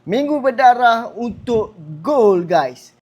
Minggu berdarah untuk gold guys.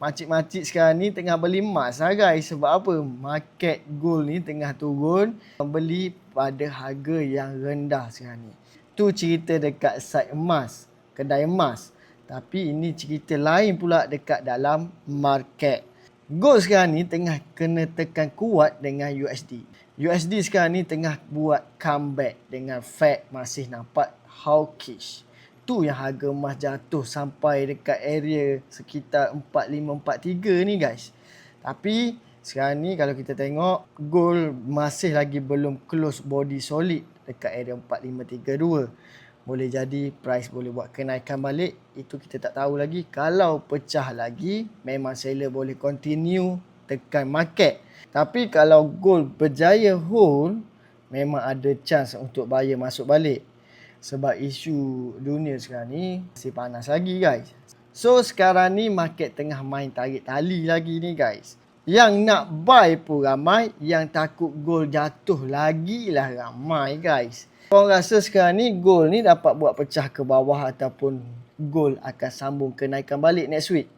Makcik-makcik sekarang ni tengah beli emas lah guys. Sebab apa? Market gold ni tengah turun. Beli pada harga yang rendah sekarang ni. Tu cerita dekat site emas, kedai emas. Tapi ini cerita lain pula dekat dalam market. Gold sekarang ni tengah kena tekan kuat dengan USD. USD sekarang ni tengah buat comeback dengan Fed masih nampak hawkish. Tu yang harga emas jatuh sampai dekat area sekitar 4543 ni guys. Tapi sekarang ni kalau kita tengok gold masih lagi belum close body solid dekat area 4532. Boleh jadi price boleh buat kenaikan balik. Itu kita tak tahu lagi. Kalau pecah lagi memang seller boleh continue tekan market. Tapi kalau gold berjaya hold, memang ada chance untuk buyer masuk balik. Sebab isu dunia sekarang ni masih panas lagi guys. So sekarang ni market tengah main tarik tali lagi ni guys. Yang nak buy pun ramai, yang takut gold jatuh lagi lah ramai guys. Korang rasa sekarang ni gold ni dapat buat pecah ke bawah ataupun gold akan sambung kenaikan balik next week?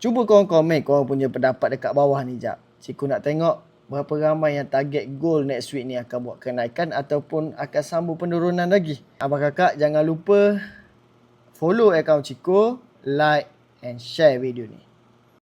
Cuba korang komen korang punya pendapat dekat bawah ni jap. Cikgu nak tengok berapa ramai yang target gold next week ni akan buat kenaikan ataupun akan sambung penurunan lagi. Abang kakak jangan lupa follow akaun Ciko, like and share video ni.